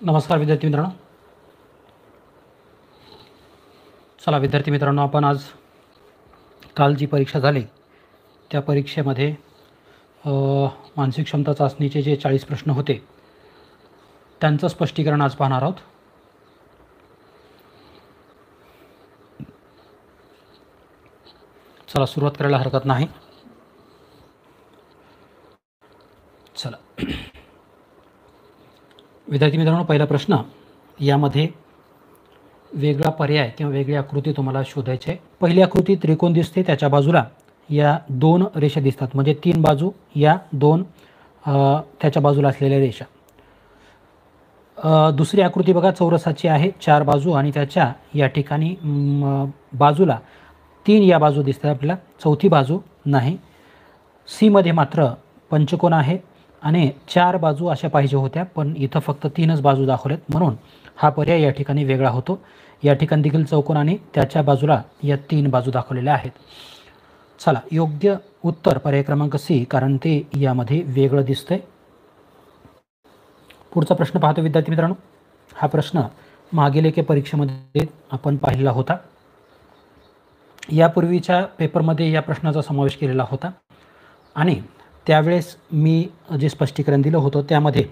नमस्कार विद्यार्थी मित्रांनो. चला विद्यार्थी मित्रांनो, आपण आज काल जी परीक्षा झाली त्या परीक्षेमध्ये मानसिक क्षमता चाचणीचे जे 40 प्रश्न होते त्यांचं स्पष्टीकरण आज पाहणार आहोत. चला सुरुवात करायला हरकत नाही. चला विद्यार्थी मित्रांनो, पहिला प्रश्न, यामध्ये वेगळा पर्याय किंवा वेगळी आकृती तुम्हाला शोधायची आहे. पहिली आकृती त्रिकोण दिसते, त्याच्या बाजूला या 2 रेषा दिसतात, म्हणजे 3 बाजू या 2 त्याच्या बाजूला असलेल्या रेषा. दुसरी आकृती बघा, चौरसाची आहे, 4 बाजू आणि त्याच्या या ठिकाणी बाजूला 3 या बाजू दिसतात आपल्याला, चौथी बाजू नाही. सी मध्ये मात्र पंचकोन आहे आणि 4 बाजू अशा पाहिजे होत्या, पण इथं फक्त 3च बाजू दाखवल्यात, म्हणून हा पर्याय या ठिकाणी वेगळा होतो. या ठिकाणी देखील चौकोन आणि त्याच्या बाजूला या 3 बाजू दाखवलेल्या आहेत. चला, योग्य उत्तर पर्याय क्रमांक सी, कारण ते यामध्ये वेगळं दिसतंय. पुढचा प्रश्न पाहतो विद्यार्थी मित्रांनो. हा प्रश्न मागील एके परीक्षेमध्ये आपण पाहिलेला होता. यापूर्वीच्या पेपरमध्ये या प्रश्नाचा समावेश केलेला होता आणि त्यावेळेस मी जे स्पष्टीकरण दिलं होतं त्यामध्ये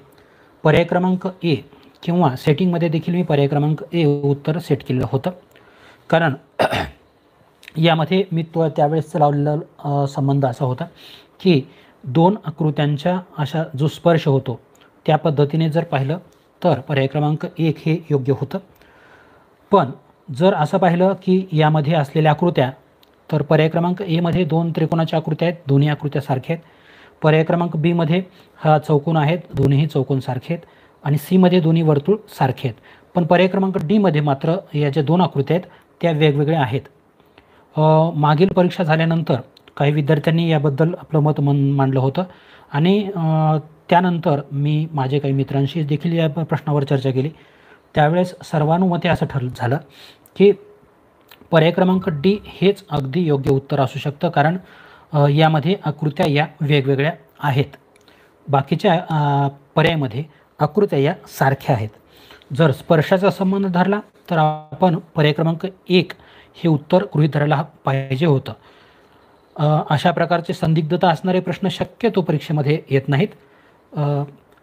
पर्याय क्रमांक ए किंवा सेटिंगमध्ये देखील मी पर्याय क्रमांक ए उत्तर सेट केलेलं होतं, कारण यामध्ये मी त्यावेळेस लावलेला संबंध असा होता की 2 आकृत्यांच्या अशा जो स्पर्श होतो त्या पद्धतीने जर पाहिलं तर पर्याय क्रमांक 1 हे योग्य होतं. पण जर असं पाहिलं की यामध्ये असलेल्या आकृत्या, तर पर्याय क्रमांक ए मध्ये 2 त्रिकोणाच्या आकृत्या आहेत, दोन्ही आकृत्या सारख्या आहेत. पर्याय क्रमांक बी मध्ये हा चौकोन आहेत, दोन्ही चौकोन सारखे आहेत, आणि सी मध्ये दोन्ही वर्तुळ सारखे आहेत. पण पर्याय क्रमांक डी मध्ये मात्र या ज्या 2 आकृत्या आहेत त्या वेगवेगळ्या आहेत. मागील परीक्षा झाल्यानंतर काही विद्यार्थ्यांनी याबद्दल आपलं मत मांडलं होतं आणि त्यानंतर मी माझे काही मित्रांशी देखील या प्रश्नावर चर्चा केली. त्यावेळेस सर्वानुमते असं झालं की पर्याय क्रमांक डी हेच अगदी योग्य उत्तर असू शकतं, कारण यामध्ये आकृत्या या वेगवेगळ्या आहेत. बाकीच्या पर्यायामध्ये आकृत्या या सारख्या आहेत. जर स्पर्शाचा संबंध धरला तर आपण पर्याय क्रमांक 1 हे उत्तर गृहीत धरायला पाहिजे होतं. अशा प्रकारचे संदिग्धता असणारे प्रश्न शक्यतो परीक्षेमध्ये येत नाहीत,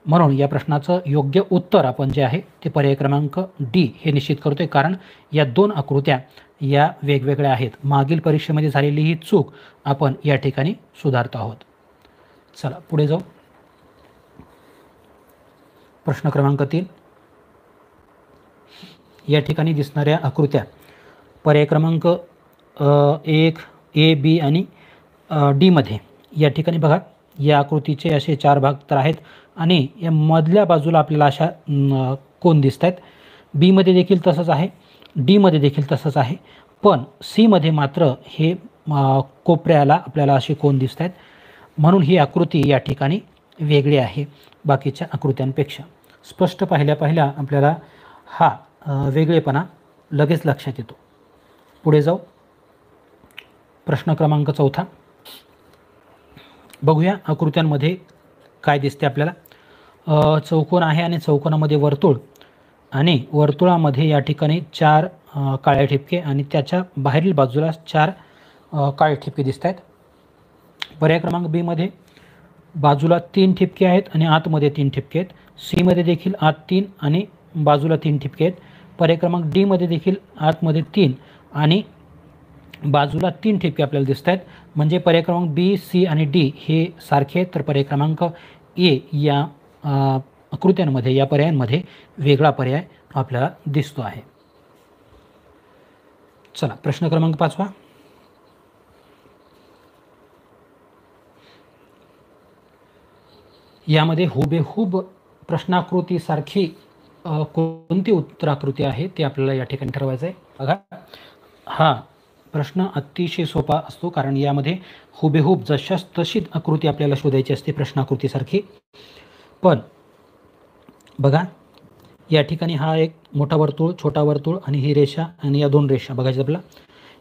म्हणून या प्रश्नाचं योग्य उत्तर आपण जे आहे ते पर्याय क्रमांक डी हे निश्चित करतोय, कारण या 2 आकृत्या या वेगवेगळ्या आहेत. मागील परीक्षेमध्ये झालेली ही चूक आपण या ठिकाणी सुधारत आहोत. चला पुढे जाऊ. प्रश्न क्रमांक 3, या ठिकाणी दिसणाऱ्या आकृत्या पर्याय क्रमांक 1, ए, बी आणि डी मध्ये या ठिकाणी बघा, या आकृतीचे असे 4 भाग तर आहेत आणि या मधल्या बाजूला आपल्याला अशा कोन दिसत आहेत. बी मध्ये देखील तसंच आहे, डी मध्ये देखील तसंच आहे, पण सी मध्ये मात्र हे कोपऱ्याला आपल्याला असे कोन दिसत आहेत, म्हणून ही आकृती या ठिकाणी वेगळी आहे बाकीच्या आकृत्यांपेक्षा. स्पष्ट पाहिल्या आपल्याला हा वेगळेपणा लगेच लक्षात येतो. पुढे जाऊ. प्रश्न क्रमांक 4 बघूया आकृत्यांमध्ये काय दिसते आपल्याला. चौकोन आहे आणि चौकोनामध्ये वर्तुळ, आणि वर्तुळामध्ये या ठिकाणी 4 काळे ठिपके आणि त्याच्या बाहेरील बाजूला 4 काळे ठिपके दिसत आहेत. पर्याय क्रमांक बी मध्ये बाजूला 3 ठिपके आहेत आणि आतमध्ये 3 ठिपके आहेत. सी मध्ये देखील आत 3 आणि बाजूला 3 ठिपके आहेत. पर्याय क्रमांक डी मध्ये देखील आतमध्ये 3 आणि बाजूला 3 ठिपके आपल्याला दिसत आहेत. म्हणजे पर्याय क्रमांक बी, सी आणि डी हे सारखे आहेत, तर पर्याय क्रमांक ए या आकृत्यांमध्ये, या पर्यायांमध्ये वेगळा पर्याय आपल्याला दिसतो आहे. चला प्रश्न क्रमांक 5. यामध्ये हुबेहूब प्रश्नाकृतीसारखी कोणती उत्तराकृती आहे ते आपल्याला या ठिकाणी ठरवायचं आहे. बघा, हा प्रश्न अतिशय सोपा असतो, कारण यामध्ये हुबेहूब जशास तशी आकृती आपल्याला शोधायची असते प्रश्नाकृतीसारखी. पण बघा, या ठिकाणी हा एक मोठा वर्तुळ, छोटा वर्तुळ आणि ही रेषा आणि या 2 रेषा बघायच्या आपल्याला.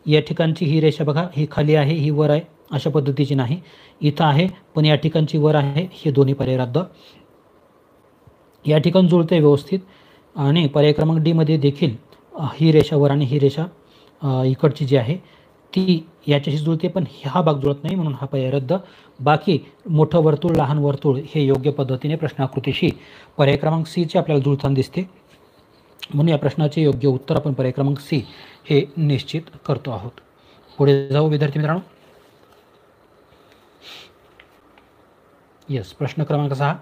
या ठिकाणची ही रेषा बघा, ही खाली आहे, ही वर आहे, अशा पद्धतीची नाही. इथं आहे पण या ठिकाणची वर आहे, हे दोन्ही पर्याय रद्द. या ठिकाणी जुळते व्यवस्थित. आणि पर्याय क्रमांक डी मध्ये देखील ही रेषा वर आणि ही रेषा इकडची जी आहे ती याच्याशी जुळते, पण हा भाग जुळत नाही म्हणून हा पर्याय रद्द. बाकी मोठं वर्तुळ लहान वर्तुळ हे योग्य पद्धतीने प्रश्नाकृतीशी पर्याय क्रमांक सी चे आपल्याला जुळताना दिसते, म्हणून या प्रश्नाचे योग्य उत्तर आपण पर्याय क्रमांक सी हे निश्चित करतो आहोत. पुढे जाऊ विद्यार्थी मित्रांनो. यस, प्रश्न क्रमांक 6.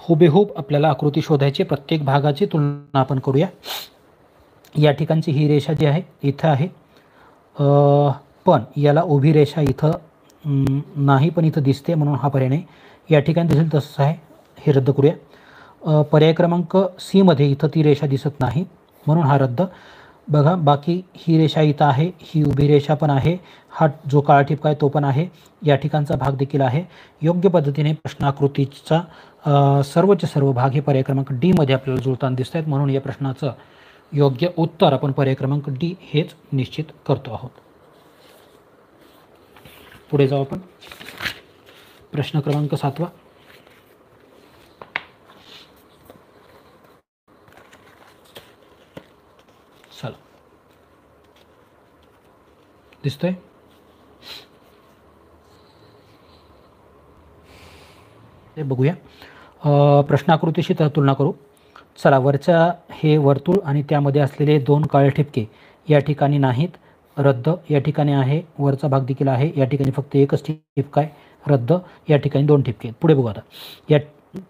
हुबेहूब आपल्याला आकृती शोधायची, प्रत्येक भागाची तुलना आपण करूया. या ठिकाणची ही रेषा जी आहे इथं आहे, पण याला उभी रेषा इथं नाही, पण इथं दिसते म्हणून हा पर्याय नाही. या ठिकाणी दिसेल तसंच आहे, हे रद्द करूया. पर्याय क्रमांक सी मध्ये इथं ती रेषा दिसत नाही म्हणून हा रद्द. बघा, बाकी ही रेषा इथं आहे, ही उभी रेषा पण आहे, हा जो काळा ठिपका आहे तो पण आहे, या ठिकाणचा भाग देखील आहे. योग्य पद्धतीने प्रश्नाकृतीचा सर्वचे सर्व भाग हे पर्याय क्रमांक डी मध्ये आपल्याला जुळताना दिसत आहेत, म्हणून या प्रश्नाचं योग्य उत्तर आपण पर्याय क्रमांक डी हेच निश्चित करतो आहोत. पुढे जाऊ आपण. प्रश्न क्रमांक 7. चला, दिसतोय? ते बघूया. प्रश्नाकृतीशी तुलना करू. चला, वरच्या हे वर्तुळ आणि त्यामध्ये असलेले 2 काळे ठिपके या ठिकाणी नाहीत, रद्द. या ठिकाणी आहे, वरचा भाग देखील आहे, या ठिकाणी फक्त एकच ठिपका आहे, रद्द. या ठिकाणी 2 ठिपके. पुढे बघू आता. या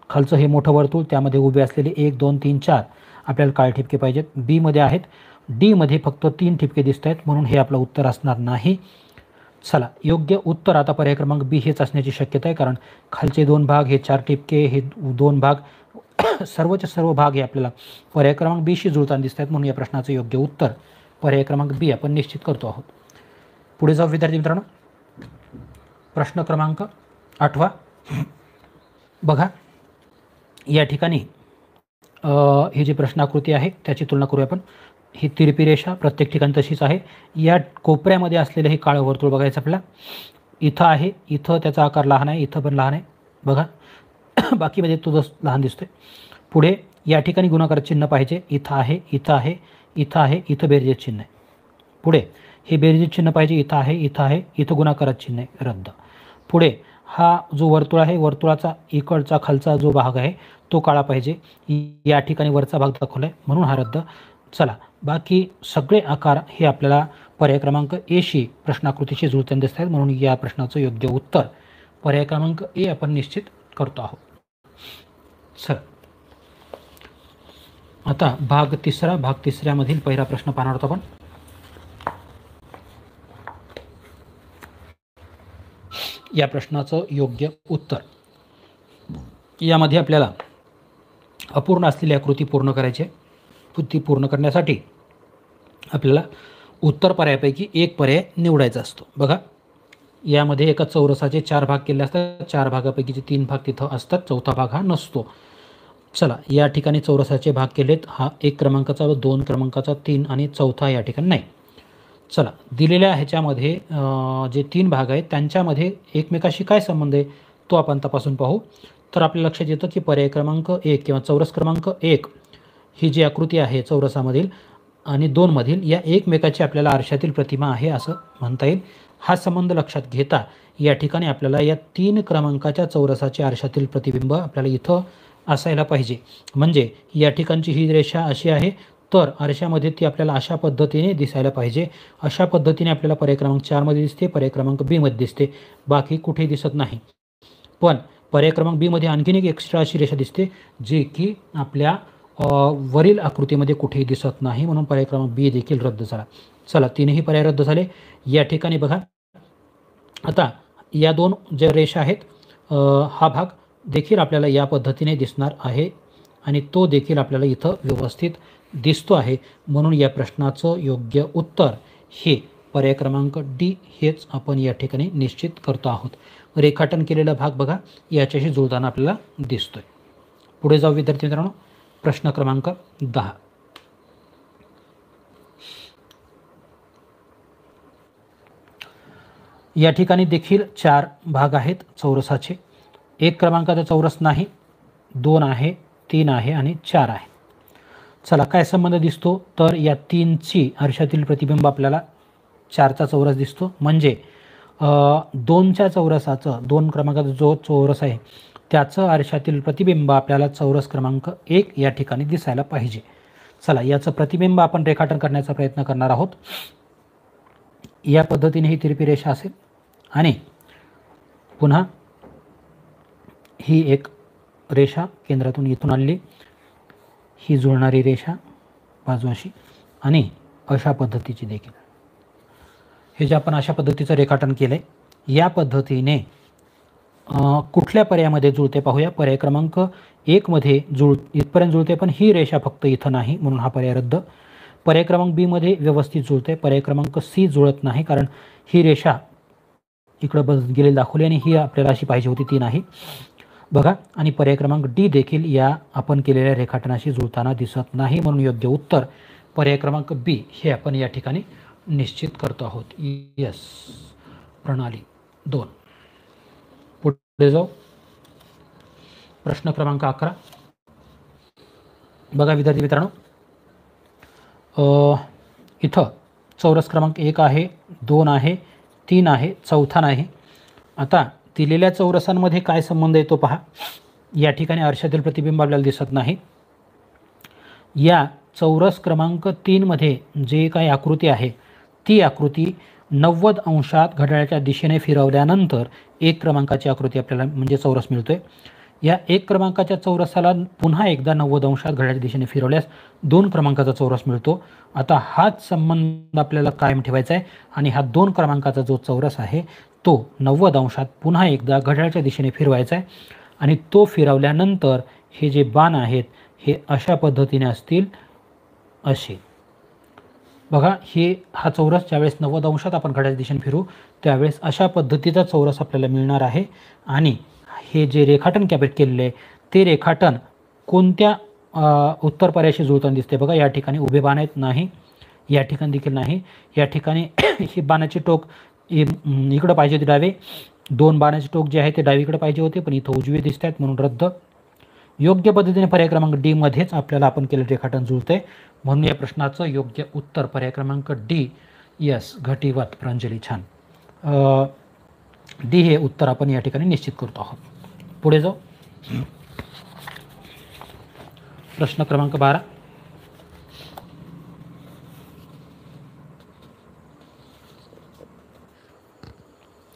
खालचं हे मोठं वर्तुळ, त्यामध्ये उभे असलेले 1 2 3 4 आपल्याला काळे ठिपके पाहिजेत, बी मध्ये आहेत. डी मध्ये फक्त 3 ठिपके दिसत आहेत, म्हणून हे आपलं उत्तर असणार नाही. चला, योग्य उत्तर आता पर्याय क्रमांक बी हेच असण्याची शक्यता आहे, कारण खालचे 2 भाग, हे 4 ठिपके, हे 2 भाग, सर्वचे सर्व भाग हे आपल्याला पर्याय क्रमांक बी शी जुळताना दिसत आहेत, म्हणून या प्रश्नाचं योग्य उत्तर पर्याय क्रमांक बी आपण निश्चित करतो आहोत. पुढे जाऊ विद्यार्थी मित्रांनो. प्रश्न क्रमांक 8. बघा, या ठिकाणी ही जी प्रश्नाकृती आहे त्याची तुलना करूया आपण. ही तिरपी रेषा प्रत्येक ठिकाणी तशीच आहे. या कोपऱ्यामध्ये असलेलं हे काळं वर्तुळ बघायचं आपल्याला, इथं आहे, इथं त्याचा आकार लहान आहे, इथं पण लहान आहे, बघा. बाकीमध्ये तो लहान दिसतोय. पुढे या ठिकाणी गुणाकार चिन्ह पाहिजे, इथं आहे, इथं आहे, इथं आहे, इथं बेरजेच चिन्ह आहे. पुढे हे बेरजेच चिन्ह पाहिजे, इथं आहे, इथं आहे, इथं गुणाकारात चिन्ह आहे, रद्द. पुढे हा जो वर्तुळ आहे, वर्तुळाचा इकडचा खालचा जो भाग आहे तो काळा पाहिजे, या ठिकाणी वरचा भाग दाखवला आहे म्हणून हा रद्द. चला, बाकी सगळे आकार हे आपल्याला पर्याय क्रमांक ए शी प्रश्नाकृतीशी जुळताना दिसत आहेत, म्हणून या प्रश्नाचं योग्य उत्तर पर्याय क्रमांक ए आपण निश्चित करतो आहोत. चला, आता भाग तिसऱ्यामधील पहिला प्रश्न पाहणार आहोत आपण. या प्रश्नाचं योग्य उत्तर, यामध्ये आपल्याला अपूर्ण असलेली आकृती पूर्ण करायची आहे. ती पूर्ण करण्यासाठी आपल्याला उत्तर पर्यायापैकी एक पर्याय निवडायचा असतो. बघा, यामध्ये एका चौरसाचे 4 भाग केले असतात, 4 भागापैकीचे 3 भाग तिथं असतात, चौथा भाग हा नसतो. चला, या ठिकाणी चौरसाचे भाग केलेत, हा 1 क्रमांकाचा, 2 क्रमांकाचा, 3 आणि चौथा या ठिकाणी नाही. चला, दिलेल्या ह्याच्यामध्ये जे 3 भाग आहेत त्यांच्यामध्ये एकमेकाशी काय संबंध आहे तो आपण तपासून पाहू. तर आपल्या लक्षात येतं की पर्याय क्रमांक 1 किंवा चौरस क्रमांक 1 ही जी आकृती आहे चौरसामधील आणि 2 मधील, या एकमेकाची आपल्याला आरशातील प्रतिमा आहे असं म्हणता येईल. हा संबंध लक्षात घेता या ठिकाणी आपल्याला या 3 क्रमांकाच्या चौरसाचे आरशातील प्रतिबिंब आपल्याला इथं असायला पाहिजे. म्हणजे या ठिकाणची ही रेषा अशी आहे, तर आरशामध्ये ती आपल्याला अशा पद्धतीने दिसायला पाहिजे. अशा पद्धतीने आपल्याला पर्याय क्रमांक 4 मध्ये दिसते, पर्याय क्रमांक बी मध्ये दिसते, बाकी कुठेही दिसत नाही. पण पर्याय क्रमांक बी मध्ये आणखीन एक एक्स्ट्रा अशी रेषा दिसते जी की आपल्या वरील आकृतीमध्ये कुठेही दिसत नाही, म्हणून पर्याय क्रमांक बी देखील रद्द झाला. चला, 3ही पर्याय रद्द झाले. या ठिकाणी बघा, आता या 2 ज्या रेषा आहेत, हा भाग देखील आपल्याला या पद्धतीने दिसणार आहे आणि तो देखील आपल्याला इथं व्यवस्थित दिसतो आहे, म्हणून या प्रश्नाचं योग्य उत्तर हे पर्याय क्रमांक डी हेच आपण या ठिकाणी निश्चित करतो आहोत. रेखाटन केलेला भाग बघा याच्याशी जुळताना आपल्याला दिसतोय. पुढे जाऊ विद्यार्थी मित्रांनो. प्रश्न क्रमांक 10. या ठिकाणी देखील 4 भाग आहेत चौरसाचे. 1 क्रमांकाचा चौरस नाही, 2 आहे, 3 आहे आणि 4 आहे. चला काय संबंध दिसतो तर या 3ची आरशातील प्रतिबिंब आपल्याला 4चा चौरस दिसतो. म्हणजे 2च्या चौरसाचं 2 क्रमांकाचा जो चौरस आहे त्याचं आरशातील प्रतिबिंब आपल्याला चौरस क्रमांक 1 या ठिकाणी दिसायला पाहिजे. चला याचं प्रतिबिंब आपण रेखाटन करण्याचा प्रयत्न करणार आहोत. या पद्धतीने ही तिरपी रेषा असेल आणि पुन्हा ही एक रेषा केंद्रातून इथून आलेली, ही जुळणारी रेषा बाजू अशी आणि अशा पद्धतीची देखील. हे जे आपण अशा पद्धतीचं रेखाटन केलं आहे या पद्धतीने कुठल्या पर्यायामध्ये जुळते पाहूया. पर्याय क्रमांक 1 मध्ये इथपर्यंत जुळते पण ही रेषा फक्त इथं नाही म्हणून हा पर्याय रद्द. पर्याय क्रमांक बी मध्ये व्यवस्थित जुळते. पर्याय क्रमांक सी जुळत नाही कारण ही रेषा इकडं गेलेली दाखवली आणि ही आपल्याला अशी पाहिजे होती, ती नाही बघा. आणि पर्याय क्रमांक डी देखील या आपण केलेल्या रेखाटनाशी जुळताना दिसत नाही म्हणून योग्य उत्तर पर्याय क्रमांक बी हे आपण या ठिकाणी निश्चित करतो आहोत. यस, प्रणाली 2. पुढे जाऊ. प्रश्न क्रमांक 11 बघा विद्यार्थी मित्रांनो, इथं चौरस क्रमांक 1 आहे, 2 आहे, 3 आहे, चौथा नाही. आता दिलेल्या चौरसांमध्ये काय संबंध येतो पहा. या ठिकाणी आरशातील प्रतिबिंब आपल्याला दिसत नाही. या चौरस क्रमांक 3 मध्ये जे काही आकृती आहे ती आकृती 90 अंशात घड्याळाच्या दिशेने फिरवल्यानंतर 1 क्रमांकाची आकृती आपल्याला म्हणजे चौरस मिळतोय. या 1 क्रमांकाच्या चौरसाला पुन्हा एकदा 90 अंशात घड्याळाच्या दिशेने फिरवल्यास 2 क्रमांकाचा चौरस मिळतो. आता हाच संबंध आपल्याला कायम ठेवायचा आहे आणि हा 2 क्रमांकाचा जो चौरस आहे तो 90 अंशात पुन्हा एकदा घड्याळाच्या दिशेने फिरवायचा आहे आणि तो फिरवल्यानंतर हे जे बाण आहेत हे अशा पद्धतीने असतील असे. बघा हा चौरस ज्यावेळेस 90 अंशात आपण घड्याळाच्या दिशेने फिरू त्यावेळेस अशा पद्धतीचा चौरस आपल्याला मिळणार आहे. आणि हे जे रेखाटन केलेले आहे ते रेखाटन कोणत्या उत्तर पर्यायाशी जुळताना दिसते. बघा या ठिकाणी उभे बाण आहेत, नाही. या ठिकाणी देखील नाही. या ठिकाणी ही बाणाची टोक इकडं पाहिजे होती डावे, 2 बाणाचे टोक जे आहे ते डावीकडे पाहिजे होते पण इथं उजवे दिसत आहेत म्हणून रद्द. योग्य पद्धतीने पर्याय क्रमांक डी मध्येच आपल्याला आपण केलेलं रेखाटन जुळते म्हणून या प्रश्नाचं योग्य उत्तर पर्याय क्रमांक डी. यस, घटीवत प्रांजली, छान. डी हे उत्तर आपण या ठिकाणी निश्चित करतो आहोत. पुढे जाऊ. प्रश्न क्रमांक 12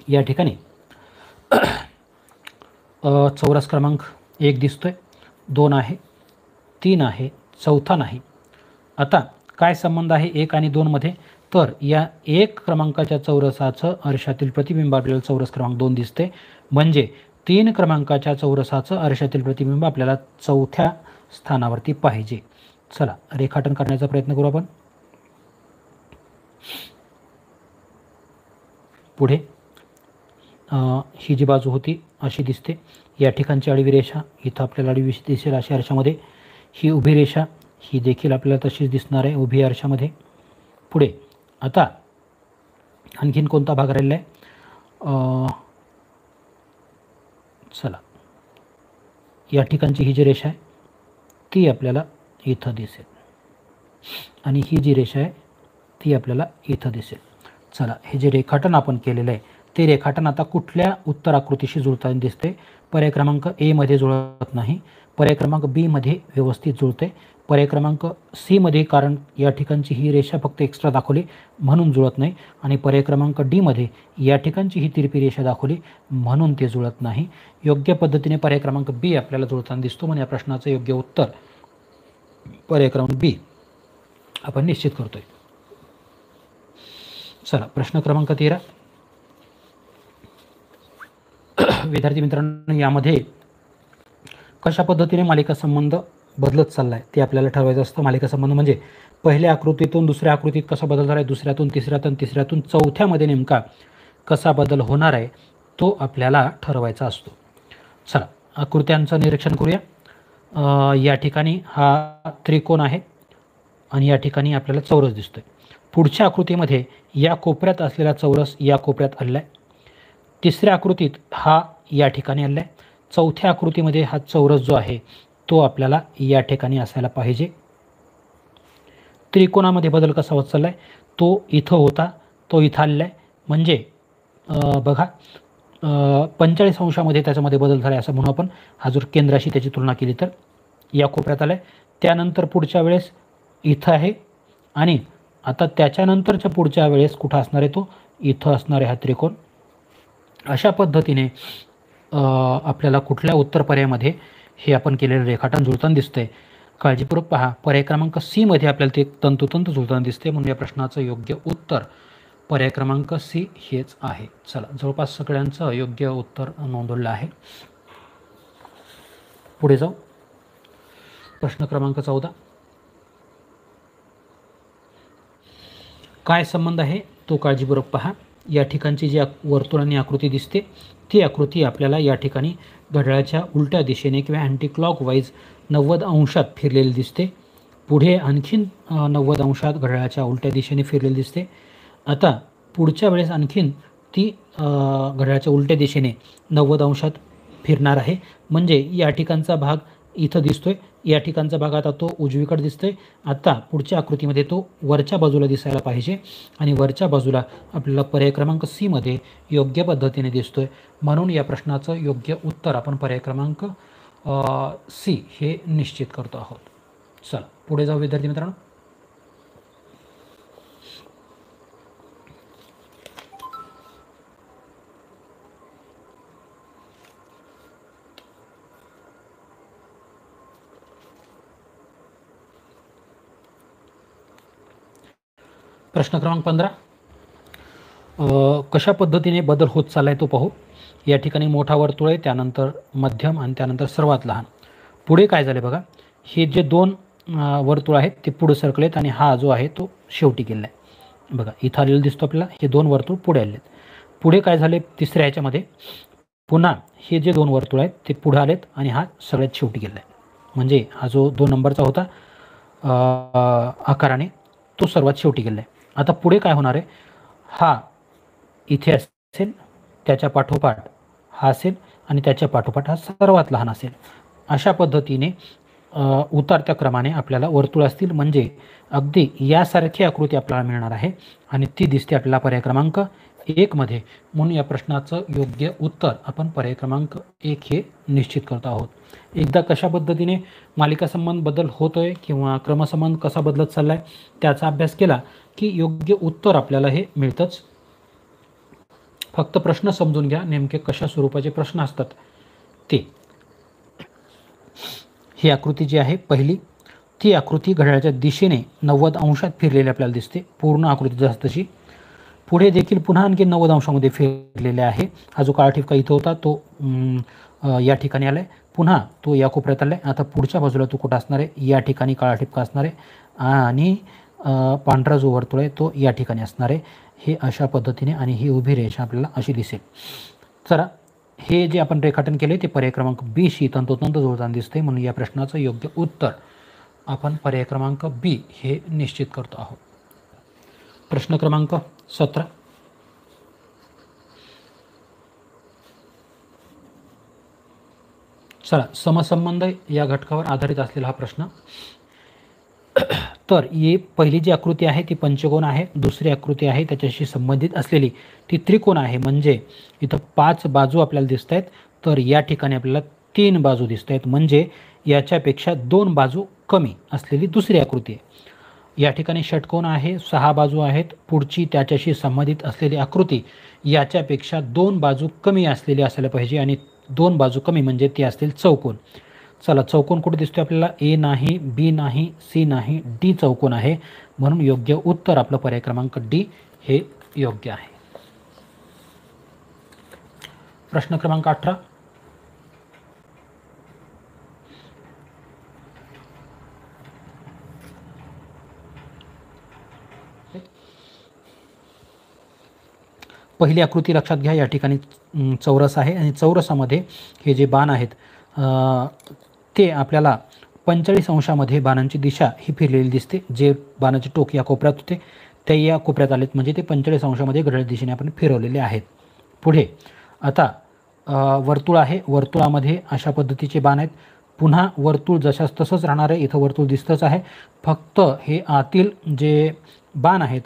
या ठिकाणी चौरस क्रमांक 1 दिसतोय, 2 आहे, 3 आहे, चौथा नाही. आता काय संबंध आहे 1 आणि 2 मध्ये तर या 1 क्रमांकाच्या चौरसाचं आरशातील प्रतिबिंब आपल्याला चौरस क्रमांक 2 दिसते. म्हणजे 3 क्रमांकाच्या चौरसाचं आरशातील प्रतिबिंब आपल्याला चौथ्या स्थानावरती पाहिजे. चला रेखाटन करण्याचा प्रयत्न करू आपण. पुढे ही जी बाजू होती अशी दिसते. या ठिकाणची आडवी रेषा इथं आपल्याला आडवी दिसेल अशा आरशामध्ये. ही उभी रेषा ही देखील आपल्याला तशीच दिसणार आहे उभी आरशामध्ये. पुढे आता आणखीन कोणता भाग राहिला आहे. चला या ठिकाणची ही जी रेषा आहे ती आपल्याला इथं दिसेल आणि ही जी रेषा आहे ती आपल्याला इथं दिसेल. चला हे जे रेखाटन आपण केलेलं आहे ते रेखाटन आता कुठल्या उत्तर आकृतीशी जुळताना दिसते. पर्याय क्रमांक ए मध्ये जुळत नाही, पर्याय क्रमांक बी मध्ये व्यवस्थित जुळते, पर्याय क्रमांक सी मध्ये कारण या ठिकाणची ही रेषा फक्त एक्स्ट्रा दाखवली म्हणून जुळत नाही आणि पर्याय क्रमांक डी मध्ये या ठिकाणची ही तिरपी रेषा दाखवली म्हणून ते जुळत नाही. योग्य पद्धतीने पर्याय क्रमांक बी आपल्याला जुळताना दिसतो म्हणून या प्रश्नाचं योग्य उत्तर पर्याय क्रमांक बी आपण निश्चित करतोय. चला प्रश्न क्रमांक 13 विद्यार्थी मित्रांनो, यामध्ये कशा पद्धतीने मालिका संबंध बदलत चालला आहे ते आपल्याला ठरवायचं असतं. मालिका संबंध म्हणजे पहिल्या आकृतीतून दुसऱ्या आकृतीत कसा बदल झाला आहे, दुसऱ्यातून तिसऱ्यातून तिसऱ्यातून चौथ्यामध्ये नेमका कसा बदल होणार आहे तो आपल्याला ठरवायचा असतो. चला आकृत्यांचं निरीक्षण करूया. या ठिकाणी हा त्रिकोण आहे आणि या ठिकाणी आपल्याला चौरस दिसतोय. पुढच्या आकृतीमध्ये या कोपऱ्यात असलेला चौरस या कोपऱ्यात आलेला आहे. तिसऱ्या आकृतीत हा या ठिकाणी आलेला आहे. चौथ्या आकृतीमध्ये हा चौरस जो आहे तो आपल्याला या ठिकाणी असायला पाहिजे. त्रिकोणामध्ये बदल कसा होत चालला आहे, तो इथं होता तो इथं आलेला आहे. म्हणजे बघा 45 अंशामध्ये त्याच्यामध्ये बदल झाला आहे असं म्हणू आपण. हा जर केंद्राशी त्याची तुलना केली तर या कोपऱ्यात आला आहे. त्यानंतर पुढच्या वेळेस इथं आहे आणि आता त्याच्यानंतरच्या पुढच्या वेळेस कुठं असणार आहे, तो इथं असणार आहे हा त्रिकोण. अशा पद्धतीने आपल्याला कुठल्या उत्तर पर्यायामध्ये हे आपण केलेलं रेखाटन जुळताना दिसतंय. काळजीपूर्वक पहा. पर्याय क्रमांक सी मध्ये आपल्याला ते तंतोतंत जुळताना दिसते, म्हणून या प्रश्नाचं योग्य उत्तर पर्याय क्रमांक सी हेच आहे. चला, जवळपास सगळ्यांचं योग्य उत्तर नोंदवलं आहे. पुढे जाऊ. प्रश्न क्रमांक 14. काय संबंध आहे तो काळजीपूर्वक पहा. या ठिकाणची जी वर्तुळाने आकृती दिसते ती आकृती आपल्याला या ठिकाणी घड्याळाच्या उलट्या दिशेने किंवा अँटी क्लॉकवाईज 90 अंशात फिरलेली दिसते. पुढे आणखीन 90 अंशात घड्याळाच्या उलट्या दिशेने फिरलेली दिसते. आता पुढच्या वेळेस आणखीन ती घड्याळाच्या उलट्या दिशेने 90 अंशात फिरणार आहे. म्हणजे या ठिकाणचा भाग इथं दिसतोय, या ठिकाणचा भाग आता तो उजवीकडे दिसतोय. आता पुढच्या आकृतीमध्ये तो वरच्या बाजूला दिसायला पाहिजे आणि वरच्या बाजूला आपल्याला पर्याय क्रमांक सी मध्ये योग्य पद्धतीने दिसतोय. म्हणून या प्रश्नाचं योग्य उत्तर आपण पर्याय क्रमांक सी हे निश्चित करतो आहोत. चला पुढे जाऊ विद्यार्थी मित्रांनो. प्रश्न क्रमांक 15. कशा पद्धतीने बदल होत चालला आहे तो पाहू. या ठिकाणी मोठा वर्तुळ आहे, त्यानंतर मध्यम आणि त्यानंतर सर्वात लहान. पुढे काय झाले बघा, हे जे दोन वर्तुळ आहेत ते पुढे सरकलेत आणि हा जो आहे तो शेवटी गेला आहे. बघा इथं आलेलं दिसतो आपल्याला, हे दोन वर्तुळ पुढे आलेत. पुढे काय झाले तिसऱ्या ह्याच्यामध्ये, पुन्हा हे जे दोन वर्तुळ आहेत ते पुढे आलेत आणि हा सगळ्यात शेवटी गेला आहे. म्हणजे हा जो 2 नंबरचा होता आकाराने तो सर्वात शेवटी गेला आहे. आता पुढे काय होणार आहे, हा इथे असेल, त्याच्या पाठोपाठ हा असेल आणि त्याच्या पाठोपाठ हा सर्वात लहान असेल. अशा पद्धतीने उतरत्या क्रमाने आपल्याला वर्तुळ असतील. म्हणजे अगदी यासारखी आकृती आपल्याला मिळणार आहे आणि ती दिसते आपल्याला पर्याय क्रमांक 1 मध्ये. म्हणून या प्रश्नाचं योग्य उत्तर आपण पर्याय क्रमांक 1 हे निश्चित करतो आहोत. एकदा कशा पद्धतीने मालिका संबंध बदल होतोय किंवा क्रमसंबंध कसा बदलत चाललाय त्याचा अभ्यास केला की योग्य उत्तर आपल्याला हे मिळतंच. फक्त प्रश्न समजून घ्या नेमके कशा स्वरूपाचे प्रश्न असतात ते. ही आकृती जी आहे पहिली, ती आकृती घड्याळाच्या दिशेने 90 अंशात फिरलेली आपल्याला दिसते. पूर्ण आकृती जसं तशी. पुढे देखील पुन्हा आणखी 90 अंशामध्ये फिरलेले आहे. हा जो काळा ठिपका इथं होता तो या ठिकाणी आला आहे, पुन्हा तो या कोपऱ्यात आला आहे. आता पुढच्या बाजूला तो कुठं असणार आहे, या ठिकाणी काळा ठिपका असणार आहे आणि पांढरा जो वर्तुळ आहे तो या ठिकाणी असणार आहे. हे अशा पद्धतीने आणि ही उभी रेषा आपल्याला अशी दिसेल. चला, हे जे आपण रेखाटन केले ते पर्याय क्रमांक बी शी तंतोतंत जुळताना दिसते. म्हणून या प्रश्नाचं योग्य उत्तर आपण पर्याय क्रमांक बी हे निश्चित करतो आहोत. प्रश्न क्रमांक 17. चला, समसंबंध या घटकावर आधारित असलेला हा प्रश्न. तर ही पहिली जी आकृती आहे ती पंचकोन आहे, दुसरी आकृती आहे त्याच्याशी संबंधित असलेली ती त्रिकोण आहे. म्हणजे इथं 5 बाजू आपल्याला दिसत आहेत, तर या ठिकाणी आपल्याला 3 बाजू दिसत आहेत. म्हणजे याच्यापेक्षा 2 बाजू कमी असलेली दुसरी आकृती आहे. या ठिकाणी षटकोन आहे, 6 बाजू आहेत. पुढची त्याच्याशी संबंधित असलेली आकृती याच्यापेक्षा 2 बाजू कमी असलेली असायला पाहिजे आणि 2 बाजू कमी म्हणजे ते असतील चौकोन. चला, चौकोन कुठे दिसतोय आपल्याला, ए नाही, बी नाही, सी नाही, डी चौकोन आहे. म्हणून योग्य उत्तर आपलं पर्याय क्रमांक डी हे योग्य आहे. प्रश्न क्रमांक 18. पहिली आकृती लक्षात घ्या. या ठिकाणी चौरस आहे आणि चौरसामध्ये हे जे बाण आहेत ते आपल्याला 45 अंशामध्ये बाणांची दिशा ही फिरलेली दिसते. जे बाणाचे टोक या कोपऱ्यात होते ते या कोपऱ्यात आलेत, म्हणजे ते 45 अंशामध्ये घड्याळ दिशेने आपण फिरवलेले आहेत. पुढे आता वर्तुळ आहे, वर्तुळामध्ये अशा पद्धतीचे बाण आहेत. पुन्हा वर्तुळ जशाच तसंच राहणार आहे, इथं वर्तुळ दिसतंच आहे, फक्त हे आतील जे बाण आहेत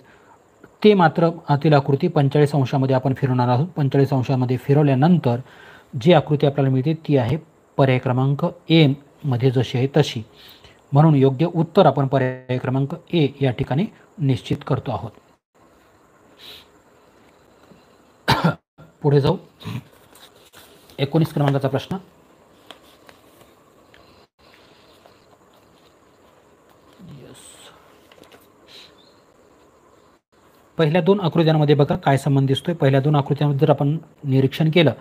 ते मात्र आतील आकृती 45 अंशामध्ये आपण फिरवणार आहोत. 45 अंशामध्ये फिरवल्यानंतर जी आकृती आपल्याला मिळते ती आहे पर्याय क्रमांक ए मध्ये जशी आहे तशी. म्हणून योग्य उत्तर आपण पर्याय क्रमांक ए या ठिकाणी निश्चित करतो आहोत. पुढे जाऊ. 19 क्रमांकाचा प्रश्न. पहिल्या दोन आकृत्यांमध्ये बघा काय संबंध दिसतोय. पहिल्या दोन आकृत्यांमध्ये जर आपण निरीक्षण केलं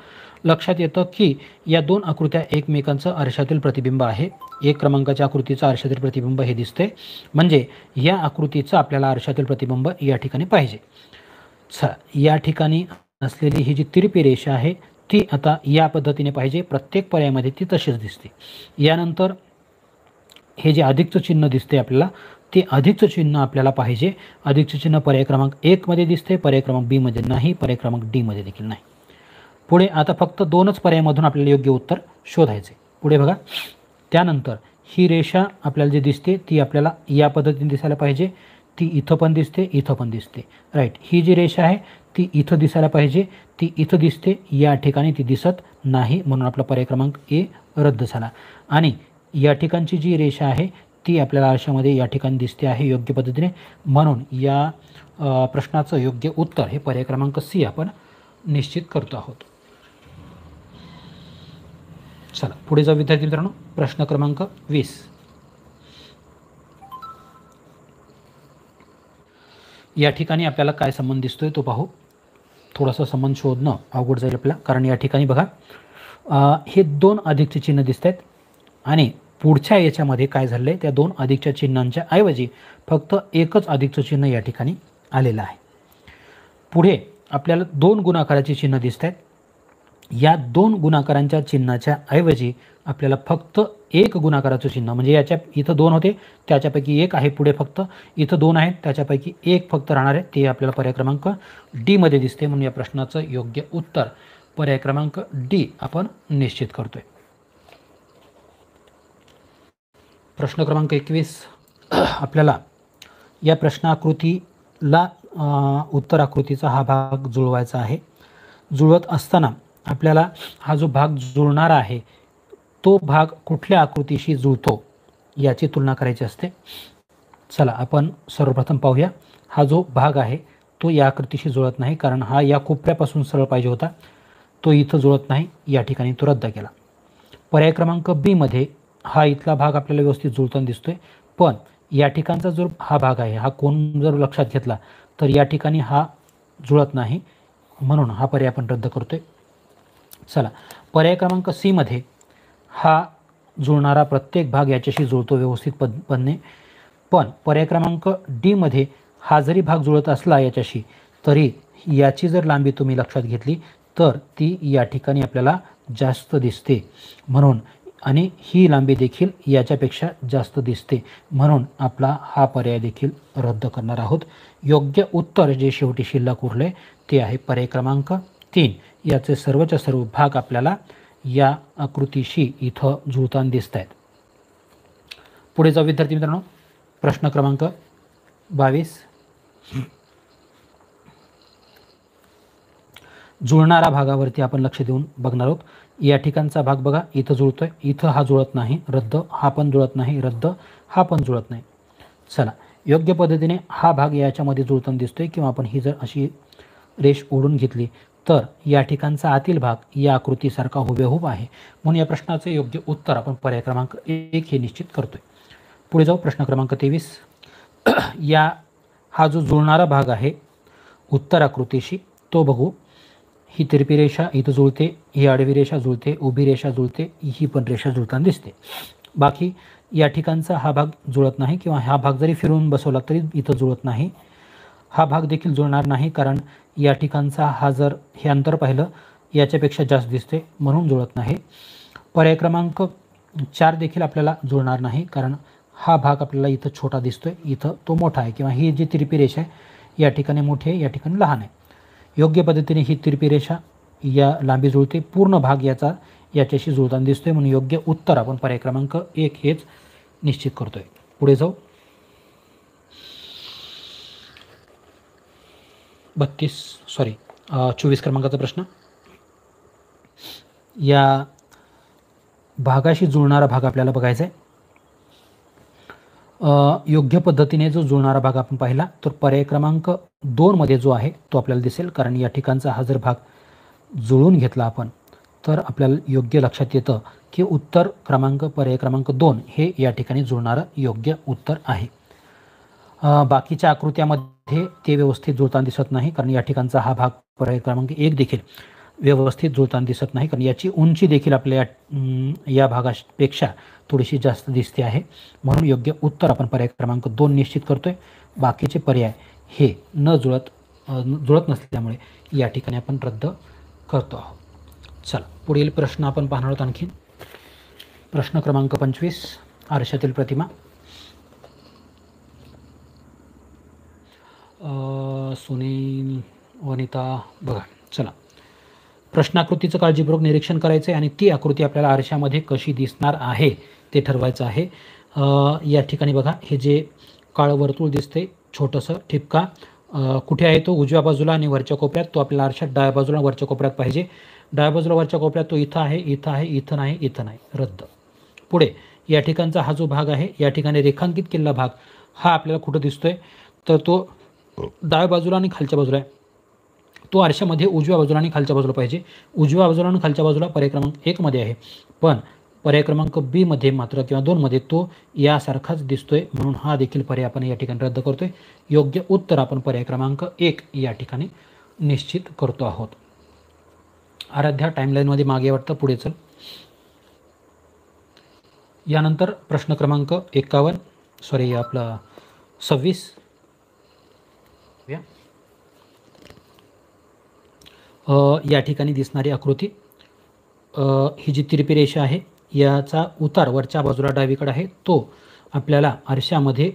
लक्षात येतं की या दोन आकृत्या एकमेकांचं आरशातील प्रतिबिंब आहे. 1 क्रमांकाच्या आकृतीचं आरशातील प्रतिबिंब हे दिसते, म्हणजे या आकृतीचं आपल्याला आरशातील प्रतिबिंब या ठिकाणी पाहिजे. या ठिकाणी असलेली ही जी तिरपी रेषा आहे ती आता या पद्धतीने पाहिजे. प्रत्येक पर्यायामध्ये ती तशीच दिसते. यानंतर हे जे अधिकचं चिन्ह दिसते आपल्याला ते अधिकचं चिन्ह आपल्याला पाहिजे. अधिकचं चिन्ह पर्याय क्रमांक 1 मध्ये दिसते, पर्याय क्रमांक बी मध्ये नाही, पर्याय क्रमांक डी मध्ये देखील नाही. पुढे आता फक्त 2च पर्यायामधून आपल्याला योग्य उत्तर शोधायचे. पुढे बघा. त्यानंतर ही रेषा आपल्याला जी दिसते ती आपल्याला या पद्धतीने दिसायला पाहिजे. ती इथं पण दिसते, इथं पण दिसते. राईट. ही जी रेषा आहे ती इथं दिसायला पाहिजे, ती इथं दिसते, या ठिकाणी ती दिसत नाही, म्हणून आपला पर्याय क्रमांक ए रद्द झाला. आणि या ठिकाणची जी रेषा आहे ती आपल्याला आरशामध्ये या ठिकाणी दिसते आहे योग्य पद्धतीने, म्हणून या प्रश्नाचं योग्य उत्तर हे पर्याय क्रमांक सी आपण निश्चित करतो आहोत. चला पुढे जाऊ विद्यार्थी मित्रांनो. प्रश्न क्रमांक 20. या ठिकाणी आपल्याला काय संबंध दिसतोय तो पाहू. थोडासा संबंध शोधणं अवघड जाईल आपल्याला, कारण या ठिकाणी बघा हे 2 अधिकचे चिन्ह दिसत आहेत आणि पुढच्या याच्यामध्ये काय झालं आहे त्या 2 अधिकच्या चिन्हांच्या ऐवजी फक्त एकच अधिकचं चिन्ह या ठिकाणी आलेलं आहे. पुढे आपल्याला 2 गुणाकाराचे चिन्ह दिसत आहेत. या 2 गुणाकारांच्या चिन्हाच्या ऐवजी आपल्याला फक्त एक गुणाकाराचं चिन्ह, म्हणजे याच्या इथं 2 होते त्याच्यापैकी एक आहे, पुढे फक्त इथं 2 आहेत त्याच्यापैकी एक फक्त राहणार आहे, ते आपल्याला पर्याय क्रमांक डी मध्ये दिसते. म्हणून या प्रश्नाचं योग्य उत्तर पर्याय क्रमांक डी आपण निश्चित करतोय. प्रश्न क्रमांक 21. आपल्याला या प्रश्नाकृतीला उत्तर आकृतीचा हा भाग जुळवायचा आहे. जुळवत असताना आपल्याला हा जो भाग जुळणारा आहे तो भाग कुठल्या आकृतीशी जुळतो याची तुलना करायची असते. चला आपण सर्वप्रथम पाहूया. हा जो भाग आहे तो या आकृतीशी जुळत नाही, कारण हा या कोपऱ्यापासून सरळ पाहिजे होता, तो इथं जुळत नाही, या ठिकाणी तो रद्द केला. पर्याय क्रमांक बी मध्ये हा इथला भाग आपल्याला व्यवस्थित जुळताना दिसतोय, पण या ठिकाणचा जो हा भाग आहे हा कोण जर लक्षात घेतला तर या ठिकाणी हा जुळत नाही, म्हणून हा पर्याय आपण रद्द करतोय. चला पर्याय क्रमांक सी मध्ये हा जुळणारा प्रत्येक भाग याच्याशी जुळतो व्यवस्थितपणे, पण पर्याय क्रमांक डी मध्ये हा जरी भाग जुळत असला याच्याशी तरी याची जर लांबी तुम्ही लक्षात घेतली तर ती या ठिकाणी आपल्याला जास्त दिसते, म्हणून आणि ही लांबी देखील याच्यापेक्षा जास्त दिसते, म्हणून आपला हा पर्याय देखील रद्द करणार आहोत. योग्य उत्तर जे शेवटी शिल्लक उरले ते आहे पर्याय क्रमांक 3. याचे सर्वच्या सर्व भाग आपल्याला या आकृतीशी इथं जुळताना दिसत आहेत. पुढे जाऊ विद्यार्थी मित्रांनो. प्रश्न क्रमांक 22. जुळणारा भागावरती आपण लक्ष देऊन बघणार आहोत. या ठिकाणचा भाग बघा इथं जुळतोय, इथं हा जुळत नाही, रद्द. हा पण जुळत नाही, रद्द. हा पण जुळत नाही. चला योग्य पद्धतीने हा भाग याच्यामध्ये जुळताना दिसतोय, किंवा आपण ही जर अशी रेष ओढून घेतली तर या ठिकाणचा आतील भाग या आकृतीसारखा हुबेहूब आहे, म्हणून या प्रश्नाचे योग्य उत्तर आपण पर्याय क्रमांक 1 हे निश्चित करतोय. पुढे जाऊ. प्रश्न क्रमांक 23. हा जो जुळणारा भाग आहे उत्तर आकृतीशी तो बघू. ही तिरपी रेषा इथं जुळते, ही आडवी रेषा जुळते, उभी रेषा जुळते, ही पण रेषा जुळताना दिसते. बाकी या ठिकाणचा हा भाग जुळत नाही, किंवा हा भाग जरी फिरून बसवला तरी इथं जुळत नाही. हा भाग देखील जुळणार नाही, कारण या ठिकाणचा हा जर हे अंतर पाहिलं याच्यापेक्षा जास्त दिसते, म्हणून जुळत नाही. पर्याय क्रमांक 4 देखील आपल्याला जुळणार नाही, कारण हा भाग आपल्याला इथं छोटा दिसतोय, इथं तो मोठा आहे, किंवा ही जी तिरपी रेषा आहे या ठिकाणी मोठी आहे, या ठिकाणी लहान आहे. योग्य पद्धतीने ही तिरपी रेषा या लांबी जुळते, पूर्ण भाग याच्याशी जुळताना दिसतोय, म्हणून योग्य उत्तर आपण पर्याय क्रमांक 1 हेच निश्चित करतोय. पुढे जाऊ. 24 क्रमांकाचा प्रश्न. या भागाशी जुळणारा भाग आपल्याला बघायचा आहे. योग्य पद्धतीने जो जुळणारा भाग आपण पाहिला तर पर्याय क्रमांक 2 मध्ये जो आहे तो आपल्याला दिसेल, कारण या ठिकाणचा हा जर भाग जुळून घेतला आपण तर आपल्याला योग्य लक्षात येतं की उत्तर पर्याय क्रमांक 2 हे या ठिकाणी जुळणारं योग्य उत्तर आहे. बाकीच्या आकृत्यामध्ये ते व्यवस्थित जुळताना दिसत नाही, कारण या ठिकाणचा हा भाग पर्याय क्रमांक 1 देखील व्यवस्थित जुळताना दिसत नाही, कारण याची उंची देखील आपल्या या भागापेक्षा थोडीशी जास्त दिसते आहे, म्हणून योग्य उत्तर आपण पर्याय क्रमांक 2 निश्चित करतोय. बाकीचे पर्याय हे जुळत नसल्यामुळे या ठिकाणी आपण रद्द करतो आहोत. चला पुढील प्रश्न आपण पाहणार आहोत. आणखी प्रश्न क्रमांक 25, आरशातील प्रतिमा. सुनील, वनिता, बघा. चला, प्रश्नाकृतीचं काळजीपूर्वक निरीक्षण करायचं आहे आणि ती आकृती आपल्याला आरशामध्ये कशी दिसणार आहे ते ठरवायचं आहे. या ठिकाणी बघा, हे जे काळं वर्तुळ दिसते छोटंसं ठिपका, कुठे आहे तो? उजव्या बाजूला आणि वरच्या कोपऱ्यात. तो आपल्याला आरशात डाव्या बाजूला वरच्या कोपऱ्यात पाहिजे. डाव्या बाजूला वरच्या कोपऱ्यात तो इथं आहे, इथं आहे, इथं नाही, इथं नाही, रद्द. पुढे या ठिकाणचा हा जो भाग आहे, या ठिकाणी रेखांकित केलेला भाग हा आपल्याला कुठं दिसतोय? तर तो डाव्या बाजूला आणि खालच्या बाजूला आहे. तो आरशामध्ये उजव्या बाजूला आणि खालच्या बाजूला पाहिजे. उजव्या बाजूला आणि खालच्या बाजूला पर्याय क्रमांक 1 मध्ये आहे, पण पर्याय क्रमांक बी मध्ये मात्र किंवा 2 मध्ये तो यासारखाच दिसतोय, म्हणून हा देखील पर्याय आपण या ठिकाणी रद्द करतोय. योग्य उत्तर आपण पर्याय क्रमांक 1 या ठिकाणी निश्चित करतो आहोत. आराध्या टाईमलाईनमध्ये मागे वाटतं, पुढे चल. यानंतर प्रश्न क्रमांक 26 या ठिकाणी दिसणारी आकृती, ही जी तिरपी रेषा आहे याचा उतार वरच्या बाजूला डावीकडे आहे, तो आपल्याला आरशामध्ये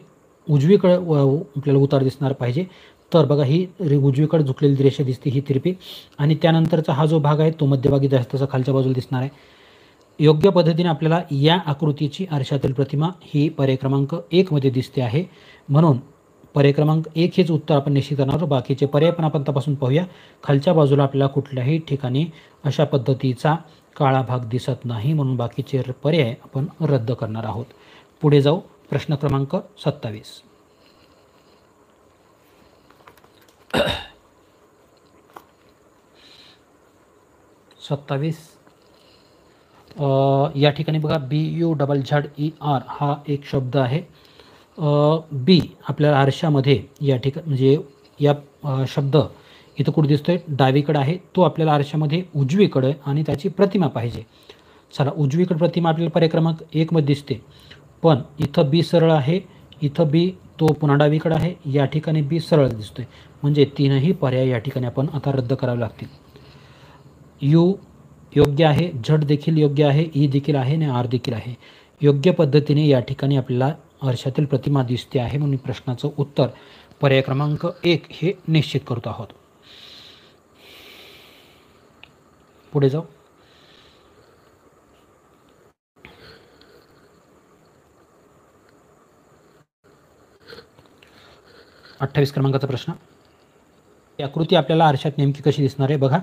उजवीकडे आपल्याला उतार दिसणार पाहिजे. तर बघा, ही उजवीकडे झुकलेली रेषा दिसते, ही तिरपी, आणि त्यानंतरचा हा जो भाग आहे तो मध्यभागी जास्तचा खालच्या बाजूला दिसणार आहे. योग्य पद्धतीने आपल्याला या आकृतीची आरशातील प्रतिमा ही पर्याय क्रमांक 1 मध्ये दिसते आहे, म्हणून पर्याय क्रमांक 1 हेच उत्तर आपण निश्चित करणार आहोत. बाकीचे पर्याय पण आपण तपासून पाहूया. खालच्या बाजूला आपल्याला कुठल्याही ठिकाणी अशा पद्धतीचा काळा भाग दिसत नाही, म्हणून बाकीचे पर्याय आपण रद्द करणार आहोत. पुढे जाऊ. प्रश्न क्रमांक 27. या ठिकाणी बघा, BUZZER हा एक शब्द आहे. बी आपल्याला आरशामध्ये या ठिकाणी म्हणजे या शब्द इथं कुठे दिसतोय? डावीकडे आहे. तो आपल्याला आरशामध्ये उजवीकडे आणि त्याची प्रतिमा पाहिजे. चला, उजवीकडे प्रतिमा आपल्याला पर्याय क्रमांक 1 मध्ये दिसते, पण इथं बी सरळ आहे, इथं बी तो पुन्हा डावीकडे आहे, या ठिकाणी बी सरळ दिसतोय, म्हणजे तीनही पर्याय या ठिकाणी आपण आता रद्द करावे लागतील. यू योग्य आहे, झड देखील योग्य आहे, ई देखील आहे आणि आर देखील आहे. योग्य पद्धतीने या ठिकाणी आपल्याला आरशातील प्रतिमा दिसते आहे, म्हणून प्रश्नाचं उत्तर पर्याय क्रमांक 1 हे निश्चित करतो आहोत. पुढे जाऊ. अठ्ठावीस क्रमांकाचा प्रश्न. आकृती आपल्याला आरशात नेमकी कशी दिसणार आहे? बघा,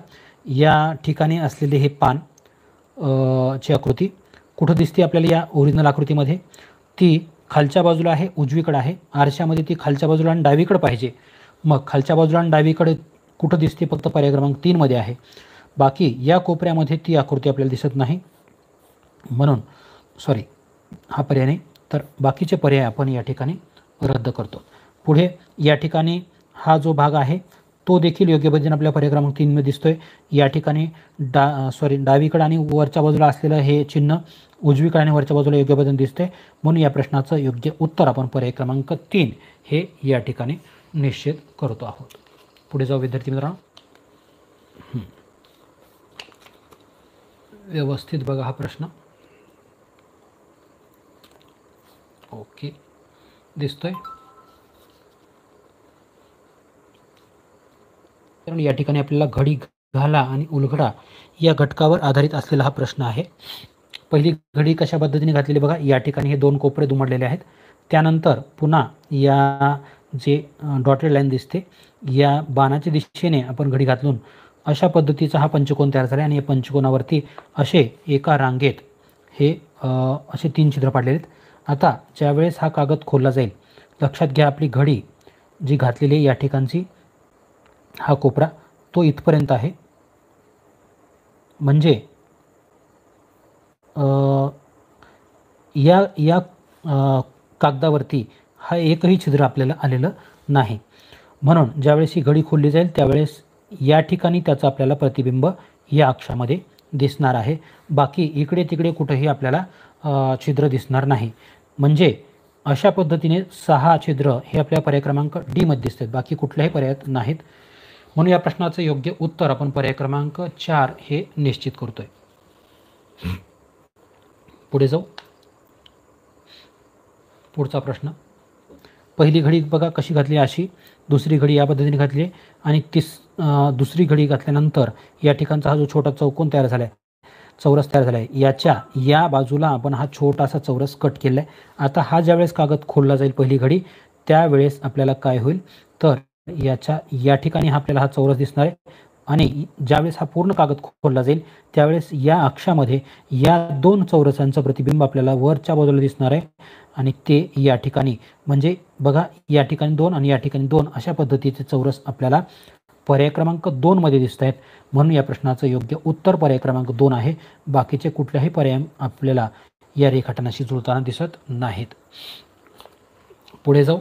या ठिकाणी असलेले हे पान ची आकृती कुठं दिसते आपल्याला? या ओरिजिनल आकृतीमध्ये ती खालच्या बाजूला आहे, उजवीकडे आहे. आरशामध्ये ती खालच्या बाजूला आणि डावीकडे पाहिजे. मग खालच्या बाजूला आणि डावीकडे कुठं दिसते? फक्त पर्याय क्रमांक 3 मध्ये आहे. बाकी या कोपऱ्यामध्ये ती आकृती आपल्याला दिसत नाही, म्हणून हा पर्याय नाही. तर बाकीचे पर्याय आपण या ठिकाणी रद्द करतो. पुढे या ठिकाणी हा जो भाग आहे तो देखील योग्य पद्धतीने आपल्या पर्याय क्रमांक 3 मध्ये दिसतोय. या ठिकाणी डावीकडे आणि वरच्या बाजूला असलेलं हे चिन्ह उजवीकडे आणि वरच्या बाजूला योग्य पद्धतीने दिसते, म्हणून या प्रश्नाचं योग्य उत्तर आपण पर्याय क्रमांक 3 हे या ठिकाणी निश्चित करतो आहोत. पुढे जाऊ विद्यार्थी मित्रांनो. व्यवस्थित बघा हा प्रश्न. ओके, दिसतोय. कारण या ठिकाणी आपल्याला घडी घाला आणि उलगडा या घटकावर आधारित असलेला हा प्रश्न आहे. पहिली घडी कशा पद्धतीने घातलेली बघा, या ठिकाणी हे दोन कोपरे दुमडलेले आहेत. त्यानंतर पुन्हा या जे डॉटेड लाईन दिसते या बाणाच्या दिशेने आपण घडी घालून अशा पद्धतीचा हा पंचकोन तयार झाला आणि या पंचकोनावरती असे एका रांगेत हे असे 3 छिद्र पाडलेले आहेत. आता ज्यावेळेस हा कागद खोलला जाईल, लक्षात घ्या आपली घडी जी घातलेली या ठिकाणची हा कोपरा तो इथपर्यंत आहे. म्हणजे या या कागदावरती हा एकही छिद्र आपल्याला आलेलं नाही. म्हणून ज्यावेळेस ही घडी खोलली जाईल त्यावेळेस या ठिकाणी त्याचं आपल्याला प्रतिबिंब या अक्षामध्ये दिसणार आहे. बाकी इकडे तिकडे कुठेही आपल्याला छिद्र दिसणार नाही. म्हणजे अशा पद्धतीने 6 छिद्र हे आपल्या पर्याय क्रमांक डी मध्ये दिसतात, बाकी कुठल्याही पर्यायात नाहीत. म्हणून या प्रश्नाचं योग्य उत्तर आपण पर्याय क्रमांक 4 हे निश्चित करतोय. पुढे जाऊ. पुढचा प्रश्न, पहिली घडी बघा कशी घातली अशी, दुसरी घडी या पद्धतीने घातली आणि दुसरी घडी घातल्यानंतर या ठिकाणचा हा जो छोटा चौकोन तयार झाला आहे, चौरस तयार झाला आहे, याच्या या बाजूला आपण हा छोटासा चौरस कट केला आहे. आता हा ज्यावेळेस कागद खोलला जाईल पहिली घडी त्यावेळेस आपल्याला काय होईल तर या ठिकाणी आपल्याला हा चौरस दिसणार आहे आणि ज्यावेळेस हा पूर्ण कागद खोलला जाईल त्यावेळेस या अक्षामध्ये या 2 चौरसांचं प्रतिबिंब आपल्याला वरच्या बाजूला दिसणार आहे आणि ते या ठिकाणी म्हणजे बघा या ठिकाणी 2 आणि या ठिकाणी 2 अशा पद्धतीचे चौरस आपल्याला पर्याय क्रमांक 2 मध्ये दिसत आहेत. म्हणून या प्रश्नाचं योग्य उत्तर पर्याय क्रमांक 2 आहे. बाकीचे कुठल्याही पर्याय आपल्याला या रेखाटनाशी जुळताना दिसत नाहीत. पुढे जाऊ.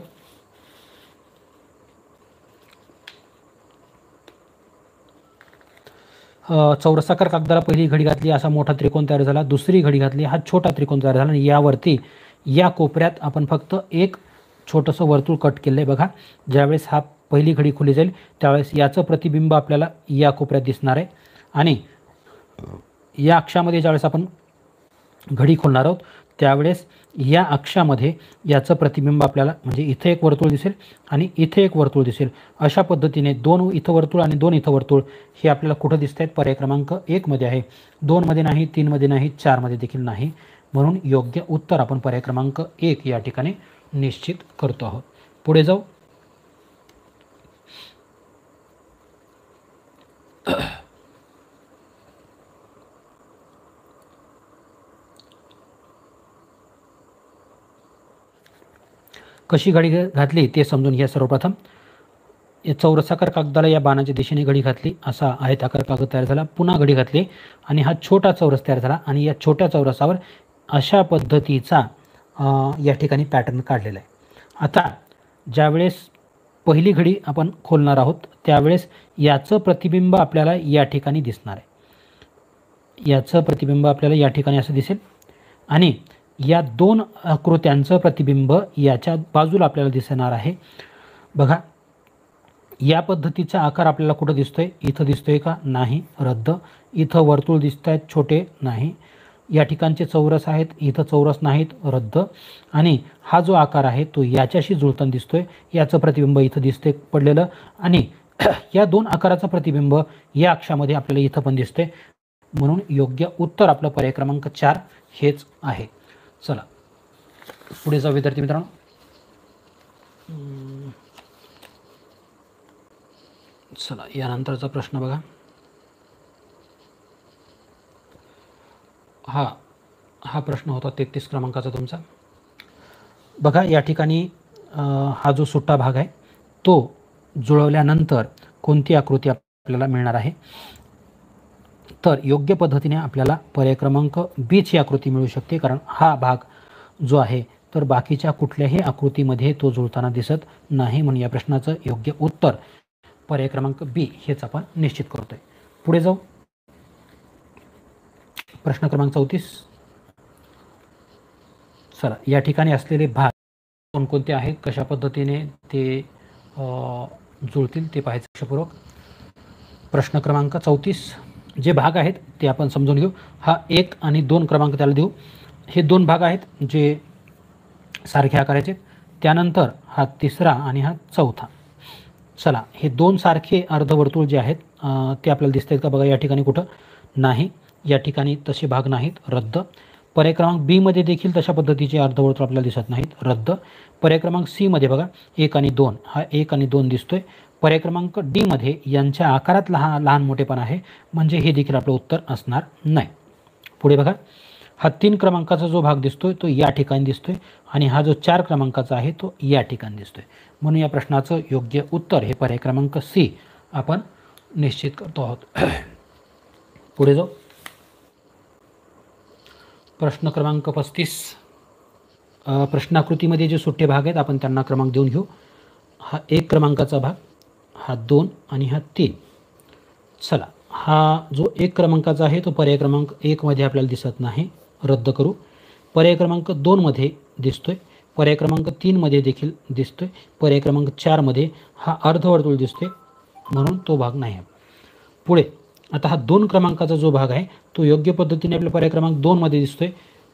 चौरसाकार कागदाला पहिली घडी घातली असा मोठा त्रिकोण तयार झाला, दुसरी घडी घातली हा छोटा त्रिकोण तयार झाला आणि यावरती या कोपऱ्यात आपण फक्त एक छोटंसं वर्तुळ कट केलं आहे. बघा ज्यावेळेस हा पहिली घडी खुली जाईल त्यावेळेस याचं प्रतिबिंब आपल्याला या कोपऱ्यात दिसणार आहे आणि या अक्षामध्ये ज्यावेळेस आपण घडी खोलणार आहोत त्यावेळेस या अक्षामध्ये याचं प्रतिबिंब आपल्याला म्हणजे इथे एक वर्तुळ दिसेल आणि इथे एक वर्तुळ दिसेल. अशा पद्धतीने 2 इथं वर्तुळ आणि 2 इथं वर्तुळ हे आपल्याला कुठं दिसत आहेत पर्याय क्रमांक 1 मध्ये आहे. 2 मध्ये नाही, 3 मध्ये नाही, 4 मध्ये देखील नाही. म्हणून योग्य उत्तर आपण पर्याय क्रमांक 1 या ठिकाणी निश्चित करतो आहोत. पुढे जाऊ. कशी घडी घातली ते समजून घ्या. सर्वप्रथम या चौरसाकार कागदाला या बाणाच्या दिशेने घडी घातली, असा आयताकार कागद तयार झाला. पुन्हा घडी घातली आणि हा छोटा चौरस तयार झाला आणि या छोट्या चौरसावर अशा पद्धतीचा या ठिकाणी पॅटर्न काढलेला आहे. आता ज्यावेळेस पहिली घडी आपण खोलणार आहोत त्यावेळेस याचं प्रतिबिंब आपल्याला या ठिकाणी दिसणार आहे. याचं प्रतिबिंब आपल्याला या ठिकाणी असं दिसेल आणि या 2 आकृत्यांचं प्रतिबिंब याच्या बाजूला आपल्याला दिसणार आहे. बघा या पद्धतीचा आकार आपल्याला कुठं दिसतोय, इथं दिसतोय का नाही, रद्द. इथं वर्तुळ दिसत आहेत छोटे, नाही. या ठिकाणचे चौरस आहेत, इथं चौरस नाहीत, रद्द. आणि हा जो आकार आहे तो याच्याशी जुळताना दिसतोय, याचं प्रतिबिंब इथं दिसते पडलेलं आणि या 2 आकाराचं प्रतिबिंब या अक्षामध्ये आपल्याला इथं पण दिसते. म्हणून योग्य उत्तर आपलं पर्याय क्रमांक 4 हेच आहे. चला पुढे जाऊ विद्यार्थी मित्रांनो. चला यानंतरचा प्रश्न बघा. हा प्रश्न होता 33 क्रमांकाचा तुमचा. बघा या ठिकाणी हा जो सुट्टा भाग आहे तो जुळवल्यानंतर कोणती आकृती आपल्याला मिळणार आहे तर योग्य पद्धतीने आपल्याला पर्याय क्रमांक बी ची आकृती मिळू शकते. कारण हा भाग जो आहे तर बाकीच्या कुठल्याही आकृतीमध्ये तो जुळताना दिसत नाही. म्हणून या प्रश्नाचं योग्य उत्तर पर्याय क्रमांक बी हेच आपण निश्चित करतोय. पुढे जाऊ. प्रश्न क्रमांक 34. चला या ठिकाणी असलेले भाग कोणकोणते आहेत, कशा पद्धतीने ते जुळतील ते पाहायचं लक्षपूर्वक. प्रश्न क्रमांक 34 जे भाग आहेत ते आपण समजून घेऊ. हा 1 आणि 2 क्रमांक त्याला देऊ. हे 2 भाग आहेत जे सारखे आकाराचे. त्यानंतर हा 3रा आणि हा 4था. चला हे 2 सारखे अर्धवर्तुळ जे आहेत ते आपल्याला दिसत आहेत का बघा या ठिकाणी कुठं नाही, या ठिकाणी तसे भाग नाहीत, रद्द. पर्याय क्रमांक बी मध्ये देखील तशा पद्धतीचे अर्धवर्तुळ आपल्याला दिसत नाहीत, रद्द. पर्याय क्रमांक सी मध्ये बघा 1 आणि 2 हा 1 आणि 2 दिसतोय. पर्याय क्रमांक डी मध्ये यांच्या आकारात लहान मोठेपणा आहे, म्हणजे हे देखील आपलं उत्तर असणार नाही. पुढे बघा हा 3 क्रमांकाचा जो भाग दिसतोय तो या ठिकाणी दिसतोय आणि हा जो 4 क्रमांकाचा आहे तो या ठिकाणी दिसतोय. म्हणून या प्रश्नाचं योग्य उत्तर हे पर्याय क्रमांक सी आपण निश्चित करतो आहोत. पुढे जाऊ. प्रश्न क्रमांक 35. प्रश्नाकृतीमध्ये जे सुट्टे भाग आहेत आपण त्यांना क्रमांक देऊन घेऊ. हा 1 क्रमांकाचा भाग, हा 2 आणि हा 3. चला हा जो 1 क्रमांकाचा आहे तो पर्याय क्रमांक 1 मध्ये आपल्याला दिसत नाही, रद्द करू. पर्याय क्रमांक 2 मध्ये दिसतोय, पर्याय क्रमांक 3 मध्ये देखील दिसतोय, पर्याय क्रमांक 4 मध्ये हा अर्धवर्तुळ दिसतोय म्हणून तो भाग नाही. पुढे आता हा 2 क्रमांकाचा जो भाग आहे तो योग्य पद्धतीने आपल्या पर्याय क्रमांक 2 मध्ये दिसतोय,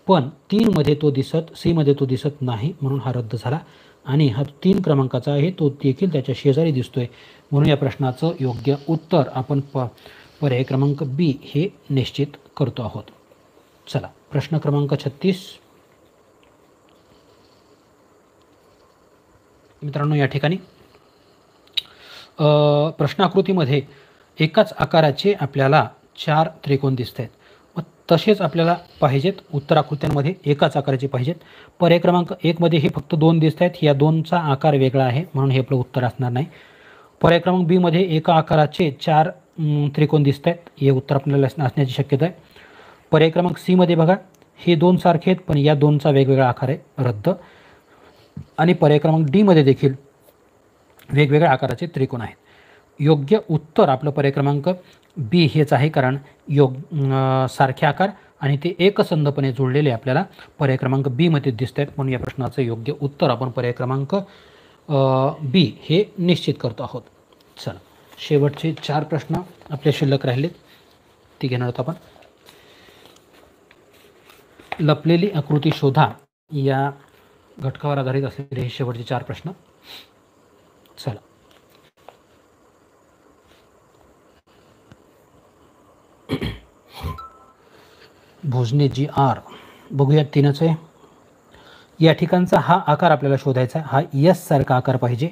पण 3 मध्ये तो सी मध्ये तो दिसत नाही म्हणून हा रद्द झाला. आणि हा 3 क्रमांकाचा आहे तो देखील त्याच्या शेजारी दिसतोय, म्हणून या प्रश्नाचं योग्य उत्तर आपण पर्याय क्रमांक बी हे निश्चित करतो आहोत. चला प्रश्न क्रमांक 36. मित्रांनो या ठिकाणी प्रश्नाकृतीमध्ये एकाच आकाराचे आपल्याला 4 त्रिकोण दिसत आहेत. मग तसेच आपल्याला पाहिजेत उत्तराकृत्यांमध्ये एकाच आकाराचे पाहिजेत. पर्याय क्रमांक 1 मध्ये हे फक्त 2 दिसत आहेत, या 2चा आकार वेगळा आहे म्हणून हे आपलं उत्तर असणार नाही. पर्याय क्रमांक बी मध्ये एका आकाराचे 4 त्रिकोण दिसत आहेत, हे उत्तर आपल्याला असण्याची शक्यता आहे. पर्याय क्रमांक सी मध्ये बघा हे 2 सारखे आहेत पण या 2चा वेगवेगळा आकार आहे, रद्द. आणि पर्याय क्रमांक डी मध्ये देखील वेगवेगळ्या आकाराचे त्रिकोण आहेत. योग्य उत्तर आपलं पर्याय क्रमांक बी हेच आहे, कारण सारखे आकार आणि ते एकसंधपणे जुळलेले आपल्याला पर्याय क्रमांक बी मध्ये दिसत आहेत, म्हणून या प्रश्नाचं योग्य उत्तर आपण पर्याय क्रमांक बी हे निश्चित करतो आहोत. चला शेवटचे 4 प्रश्न आपले शिल्लक राहिलेत ते घेणार आहोत आपण. लपलेली आकृती शोधा या घटकावर आधारित असलेले हे शेवटचे 4 प्रश्न. चला भोजने जी आर बघूया 3च आहे. या ठिकाणचा हा आकार आपल्याला शोधायचा आहे. हा यस सारखा आकार पाहिजे.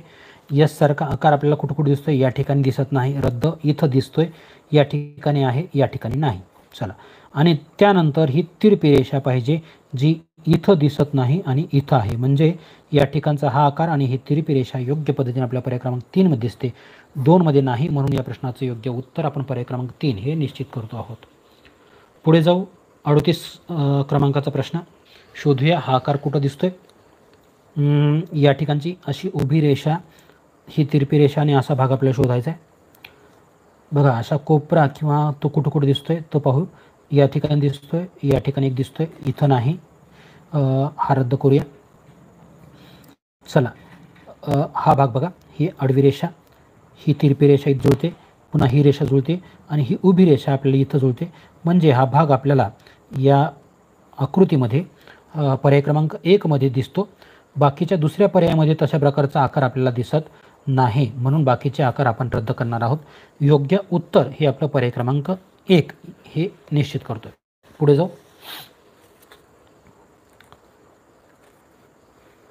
यस सारखा आकार आपल्याला कुठे कुठे दिसतोय, या ठिकाणी दिसत नाही, रद्द. इथं दिसतोय, या ठिकाणी आहे, या ठिकाणी नाही. चला आणि त्यानंतर ही तिरपी रेषा पाहिजे जी इथं दिसत नाही आणि इथं आहे, म्हणजे या ठिकाणचा हा आकार आणि ही तिरपी रेषा योग्य पद्धतीने आपल्या पर्याय क्रमांक 3 मध्ये दिसते, 2 मध्ये नाही, म्हणून या प्रश्नाचं योग्य उत्तर आपण पर्याय क्रमांक 3 हे निश्चित करतो आहोत. पुढे जाऊ. 38 क्रमांकाचा प्रश्न शोधूया. हा आकार कुठं दिसतोय? या ठिकाणची अशी उभी रेषा, ही तिरपी रेषा आणि असा भाग आपल्याला शोधायचा आहे. बघा असा कोपरा किंवा तो कुठं कुठं दिसतोय तो पाहू. या ठिकाणी दिसतोय, या ठिकाणी एक दिसतोय, इथं नाही, हा रद्द करूया. चला हा भाग बघा, ही आडवी रेषा, ही तिरपी रेषा इथं जुळते, पुन्हा ही रेषा जुळते आणि ही उभी रेषा आपल्याला इथं जुळते, म्हणजे हा भाग आपल्याला या आकृतीमध्ये पर्याय क्रमांक 1 मध्ये दिसतो. बाकीच्या दुसऱ्या पर्यायामध्ये तशा प्रकारचा आकार आपल्याला दिसत नाही, म्हणून बाकीचे आकार आपण रद्द करणार आहोत. योग्य उत्तर हे आपलं पर्याय क्रमांक 1 हे निश्चित करतोय. पुढे जाऊ.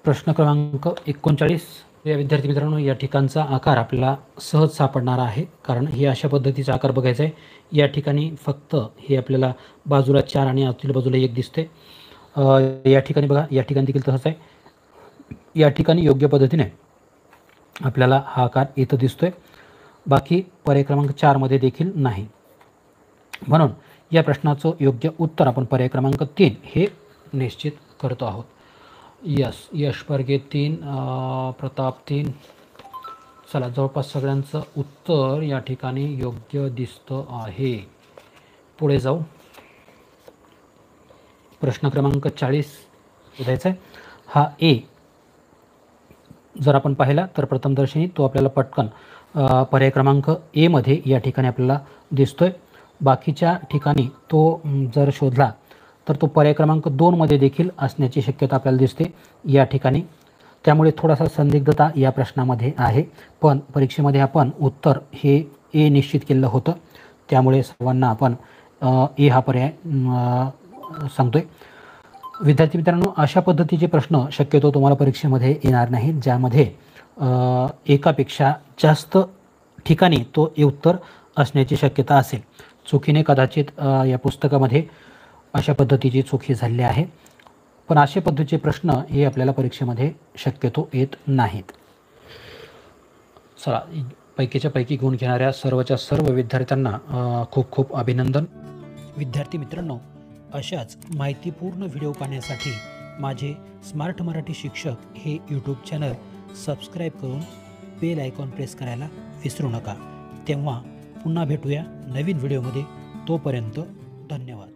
प्रश्न क्रमांक 39. या विद्यार्थी मित्रांनो या ठिकाणचा आकार आपल्याला सहज सापडणारा आहे, कारण हे अशा पद्धतीचा आकार बघायचा आहे. या ठिकाणी फक्त हे आपल्याला बाजूला 4 आणि आतील बाजूला 1 दिसते. या ठिकाणी बघा, या ठिकाणी देखील तसंच आहे. या ठिकाणी योग्य पद्धतीने आपल्याला हा आकार इथं दिसतोय, बाकी पर्याय क्रमांक 4 मध्ये देखील नाही, म्हणून या प्रश्नाचं योग्य उत्तर आपण पर्याय क्रमांक 3 हे निश्चित करतो आहोत. यश परगे 3, प्रताप 3. चला जवळपास सगळ्यांचं उत्तर या ठिकाणी योग्य दिसतं आहे. पुढे जाऊ. प्रश्न क्रमांक 40 शोधायचा आहे. हा ए जर आपण पाहिला तर प्रथमदर्शनी तो आपल्याला पटकन पर्याय क्रमांक ए मध्ये या ठिकाणी आपल्याला दिसतोय. बाकीच्या ठिकाणी तो जर शोधला तर तो पर्याय क्रमांक 2 मध्ये देखील असण्याची शक्यता आपल्याला दिसते या ठिकाणी. त्यामुळे थोडासा संदिग्धता या प्रश्नामध्ये आहे, पण परीक्षेमध्ये आपण उत्तर हे ए निश्चित केलेलं होतं, त्यामुळे सर्वांना आपण ए हा पर्याय सांगतोय. विद्यार्थी मित्रांनो, अशा पद्धतीचे प्रश्न शक्यतो तुम्हाला परीक्षेमध्ये येणार नाहीत, ज्यामध्ये एकापेक्षा जास्त ठिकाणी तो उत्तर असण्याची शक्यता असेल. चुकीने कदाचित या पुस्तकामध्ये अशा पद्धतीची चूक झालेली आहे, पण अशा पद्धतीचे प्रश्न हे आपल्याला परीक्षेमध्ये शक्यतो येत नाहीत. चला, पैकीच्या पैकी गुण घेणाऱ्या सर्वच्या सर्व विद्यार्थ्यांना खूप खूप अभिनंदन. विद्यार्थी मित्रांनो, अशाच माहितीपूर्ण व्हिडिओ पाहण्यासाठी माझे स्मार्ट मराठी शिक्षक हे यूट्यूब चॅनल सबस्क्राईब करून बेल आयकॉन प्रेस करायला विसरू नका. तेव्हा पुन्हा भेटूया नवीन व्हिडिओमध्ये. तोपर्यंत धन्यवाद.